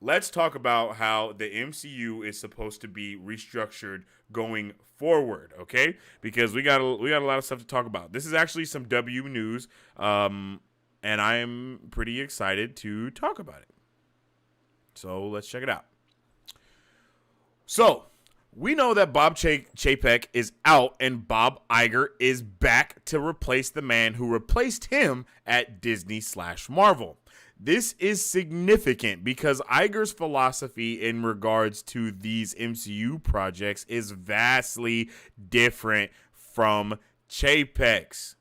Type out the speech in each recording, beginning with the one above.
let's talk about how the MCU is supposed to be restructured going forward, okay? Because we got a lot of stuff to talk about. This is actually some W news, and I am pretty excited to talk about it. So let's check it out. So we know that Bob Chapek is out and Bob Iger is back to replace the man who replaced him at Disney/Marvel. This is significant because Iger's philosophy in regards to these MCU projects is vastly different from Chapek's.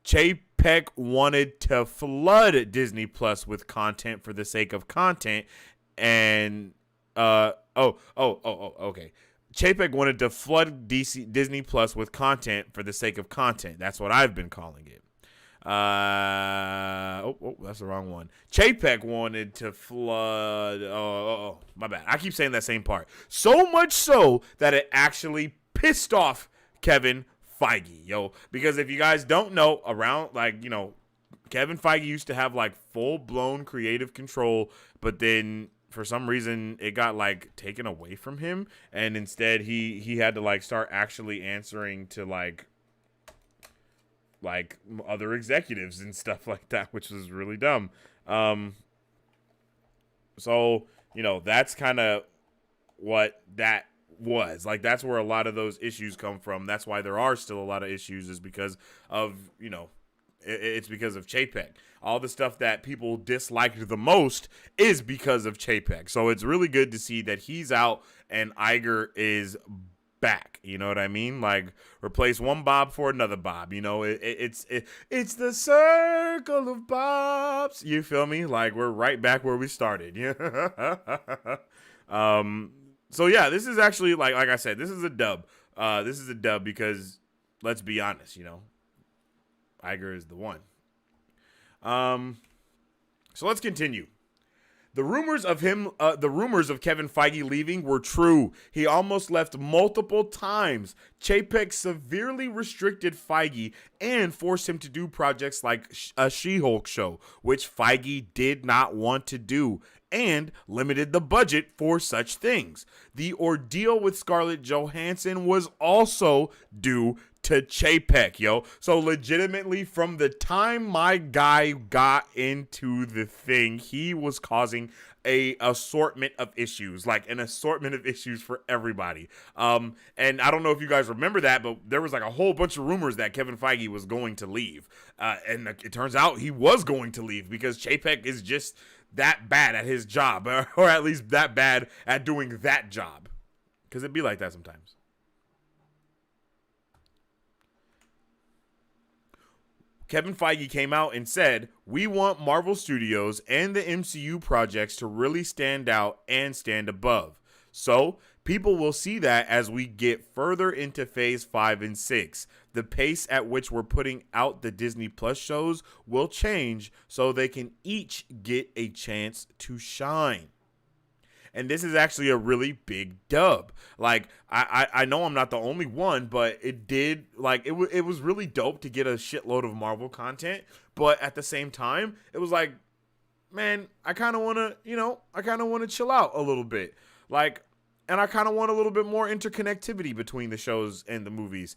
Chapek wanted to flood Disney Plus with content for the sake of content, and okay. Chapek wanted to flood Disney Plus with content for the sake of content. That's what I've been calling it. That's the wrong one. Chapek wanted to flood. My bad. I keep saying that same part. So much so that it actually pissed off Kevin Feige, yo. Because if you guys don't know, Kevin Feige used to have like full blown creative control, but then for some reason it got like taken away from him, and instead he had to like start actually answering to like other executives and stuff like that, which was really dumb. So that's kind of what that was like. That's where a lot of those issues come from. That's why there are still a lot of issues, is because of it's because of Chapek. All the stuff that people disliked the most is because of Chapek. So it's really good to see that he's out and Iger is back. You know what I mean? Like, replace one Bob for another Bob. It's the circle of Bobs. You feel me? Like, we're right back where we started. So yeah, this is actually like I said, this is a dub. This is a dub because let's be honest, Iger is the one. So let's continue. The rumors of Kevin Feige leaving were true. He almost left multiple times. Chapek severely restricted Feige and forced him to do projects like a She-Hulk show, which Feige did not want to do, and limited the budget for such things. The ordeal with Scarlett Johansson was also due to Chapek, yo. So legitimately, from the time my guy got into the thing, he was causing an assortment of issues for everybody. And I don't know if you guys remember that, but there was like a whole bunch of rumors that Kevin Feige was going to leave. And it turns out he was going to leave because Chapek is just that bad at his job, or at least that bad at doing that job. Because it'd be like that sometimes. Kevin Feige came out and said, "We want Marvel Studios and the MCU projects to really stand out and stand above. So, people will see that as we get further into Phase 5 and 6. The pace at which we're putting out the Disney Plus shows will change so they can each get a chance to shine." And this is actually a really big dub. Like, I know I'm not the only one, but it did, like, it was really dope to get a shitload of Marvel content. But at the same time, it was like, man, I kind of want to chill out a little bit. Like, and I kind of want a little bit more interconnectivity between the shows and the movies.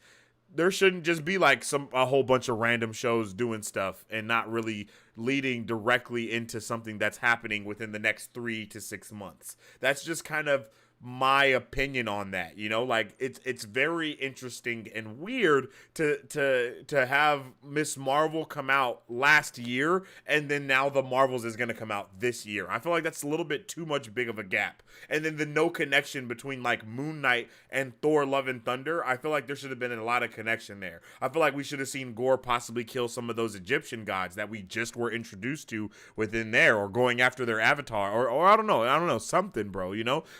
There shouldn't just be like a whole bunch of random shows doing stuff and not really leading directly into something that's happening within the next 3 to 6 months. That's just kind of my opinion on that. Like, it's very interesting and weird to have Miss Marvel come out last year and then now the Marvels is going to come out this year. I feel like that's a little bit too much big of a gap. And then the no connection between like Moon Knight and Thor Love and Thunder, I feel like there should have been a lot of connection there. I feel like we should have seen Gore possibly kill some of those Egyptian gods that we just were introduced to within there, or going after their avatar, or I don't know, something, bro,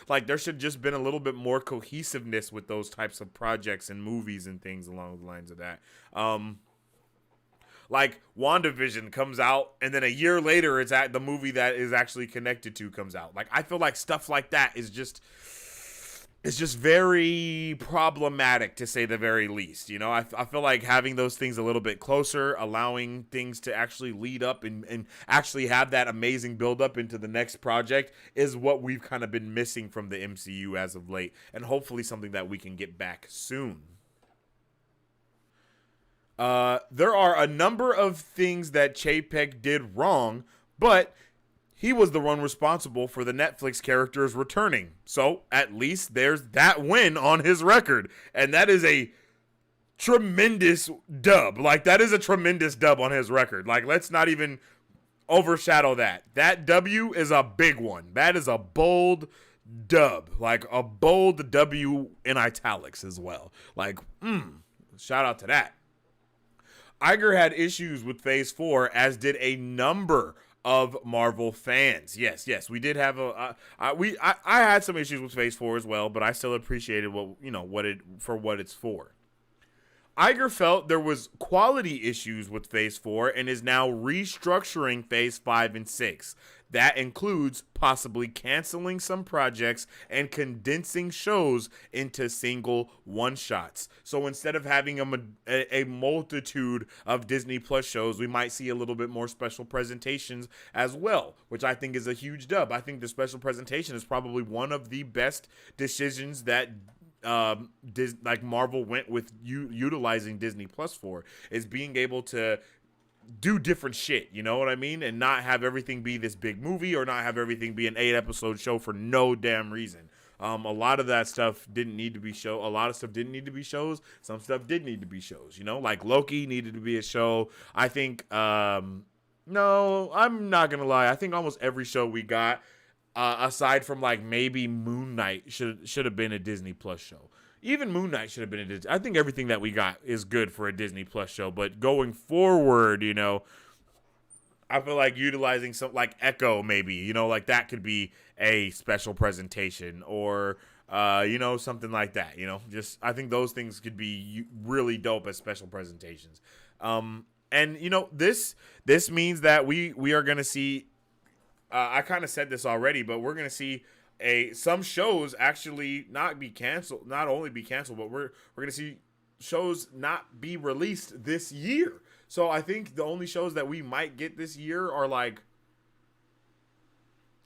like there should just been a little bit more cohesiveness with those types of projects and movies and things along the lines of that. Like WandaVision comes out and then a year later it's at the movie that is actually connected to comes out. Like, I feel like stuff like that is just, it's just very problematic to say the very least. You know, I feel like having those things a little bit closer, allowing things to actually lead up and actually have that amazing build up into the next project is what we've kind of been missing from the MCU as of late, and hopefully something that we can get back soon. There are a number of things that Chapek did wrong, but he was the one responsible for the Netflix characters returning. So at least there's that win on his record. And that is a tremendous dub. Like, that is a tremendous dub on his record. Like, let's not even overshadow that. That W is a big one. That is a bold dub. Like, a bold W in italics as well. Like, shout out to that. Iger had issues with Phase 4, as did a number of Marvel fans. Yes, we did have I had some issues with Phase 4 as well, but I still appreciated what it's for. Iger felt there was quality issues with Phase 4 and is now restructuring Phase 5 and 6. That includes possibly canceling some projects and condensing shows into single one-shots. So instead of having a multitude of Disney Plus shows, we might see a little bit more special presentations as well, which I think is a huge dub. I think the special presentation is probably one of the best decisions that like Marvel went with utilizing Disney Plus for, is being able to do different shit, you know what I mean? And not have everything be this big movie, or not have everything be an 8-episode show for no damn reason. A lot of that stuff didn't need to be show. A lot of stuff didn't need to be shows. Some stuff did need to be shows, you know? Like Loki needed to be a show. I think, no, I'm not going to lie. I think almost every show we got, aside from like maybe Moon Knight, should have been a Disney Plus show. Even Moon Knight should have been a Disney. I think everything that we got is good for a Disney Plus show. But going forward, you know, I feel like utilizing something like Echo, maybe, you know, like that could be a special presentation, or you know, something like that. You know, just I think those things could be really dope as special presentations. And you know, this means that we are gonna see. I kind of said this already, but we're gonna see some shows actually not only be canceled, but we're gonna see shows not be released this year. So I think the only shows that we might get this year are like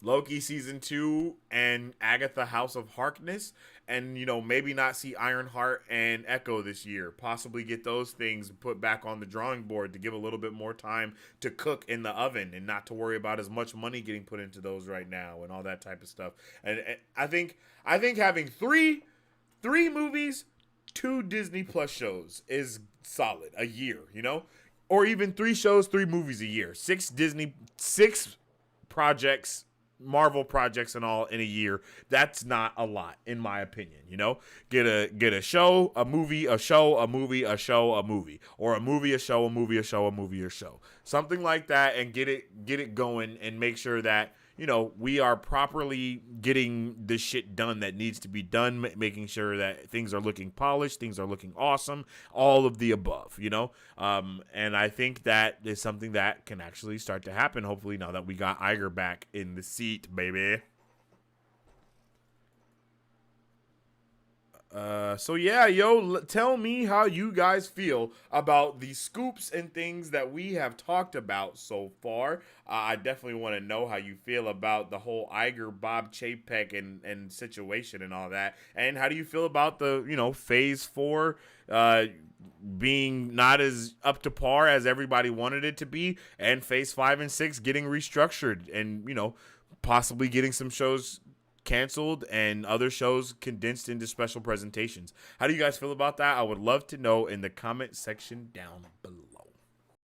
Loki season 2 and Agatha House of Harkness, and you know, maybe not see Ironheart and Echo this year. Possibly get those things put back on the drawing board to give a little bit more time to cook in the oven, and not to worry about as much money getting put into those right now and all that type of stuff. And I think having three movies, 2 Disney Plus shows is solid a year, you know, or even 3 shows, 3 movies a year, 6 projects, Marvel projects and all in a year. That's not a lot, in my opinion. You know, get a show, a movie, a show, a movie, a show, a movie, or a movie, a show, a movie, a show, a movie, a show, something like that, and get it going, and make sure that, you know, we are properly getting the shit done that needs to be done, making sure that things are looking polished, things are looking awesome, all of the above, you know? And I think that is something that can actually start to happen, hopefully, now that we got Iger back in the seat, baby. So yeah, tell me how you guys feel about the scoops and things that we have talked about so far. I definitely want to know how you feel about the whole Iger, Bob Chapek and situation and all that. And how do you feel about the, you know, Phase 4 being not as up to par as everybody wanted it to be, and Phase 5 and 6 getting restructured, and, you know, possibly getting some shows canceled and other shows condensed into special presentations. How do you guys feel about that? I would love to know in the comment section down below.